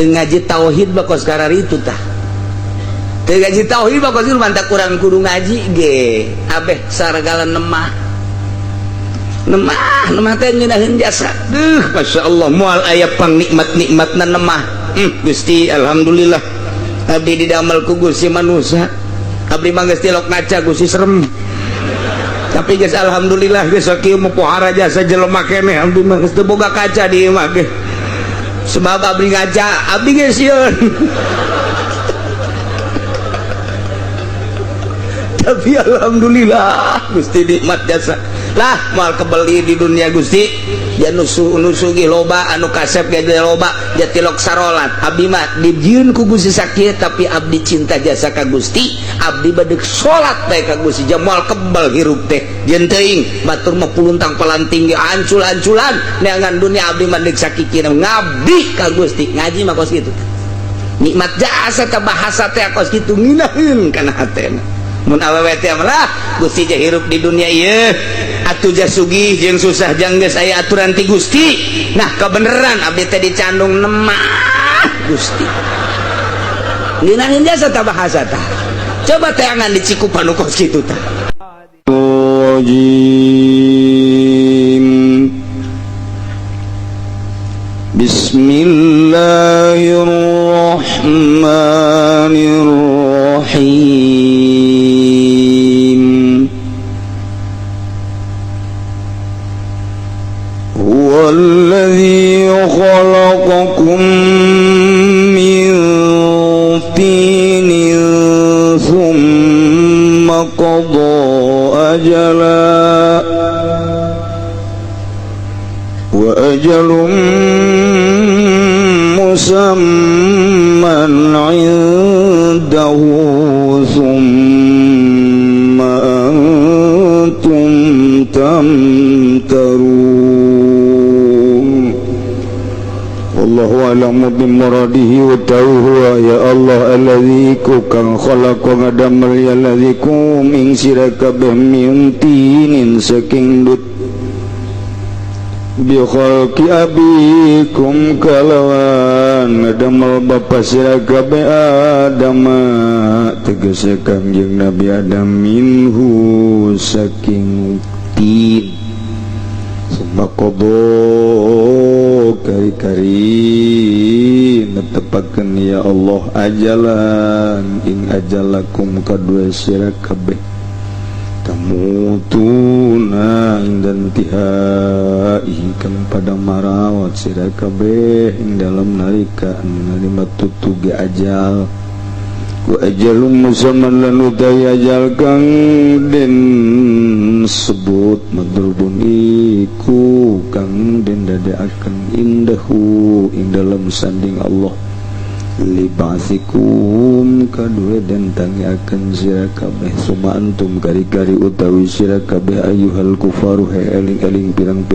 ngaji tauhid bakos karar itu tah ngaji tauhid bakos itu mantap kurang kudu ngaji ge abeh saragalan nemah teh ngeunaheun jasa Masya Allah moal aya pangnikmat-nikmatna nemah Gusti alhamdulillah abdi didamel ku Gusti manusia abdi mah geus tilok ngaca Gusti serem tapi geus alhamdulillah geus sakieu mah pohara jasa jelema keneh abdi mah geus teu boga kaca di imah ge sebab abdi ngaca abdi geus sieun tapi alhamdulillah Gusti nikmat jasa lah moal kebeli di dunia Gusti ya nusugi loba anu kasep ge loba jatilok sarolat abdi mah dijieun ku Gusti sakieu tapi abdi cinta jasa ka Gusti abdi badek salat bae ka Gusti jam moal kebal hirup teh jeung teuing batur mah puluntang pelanting ge ancul-anculan neangan dunia abdi mah deuk sakikina ngabdi ka Gusti ngaji mah kos kitu nikmat jasa teh bahasa teh kos kitu nginaheun kana hatena mun awewe teh mah Gusti je hirup di dunia ieu atuh jah sugih jeung susah jang geus aya aturan ti Gusti nah kebeneran abdi teh dicandung nemah Gusti nginaheun jasa tah bahasa tah coba teh angan dicikupan nu kos kitu tah Bismillahirrahmanirrahim Huwallazi khalaqakum min tinin thumma qada ajala wa ajalum musamman indahu thumma antum tamtarun wallahu a'lamu bimuradihi wa ta'ala ya Allah alladzi kang khalaqa ngadamal ya alladzi kum ing siraka min tinin saking dut bi khalqi abikum kalawan ngadamal bapa siraka be Adam tegese Kangjeng Nabi Adam minhu saking tin Makodo kari-kari netepakeun ya Allah ajalan ing ajalakum kadua sira kabeh tamutuna dan tihai kang pada marawat sira kabeh ing dalam nalika nalima tutuge ajal wa ajalum musamman lan utai ajal kang den sebut madrubun iku kang den dadekaken indahu ing dalam sanding Allah libasikum kadue den tangiaken sira kabeh suma antum kari-kari utawi sira kabeh ayyuhal kufaru he eling-eling pirang-pirang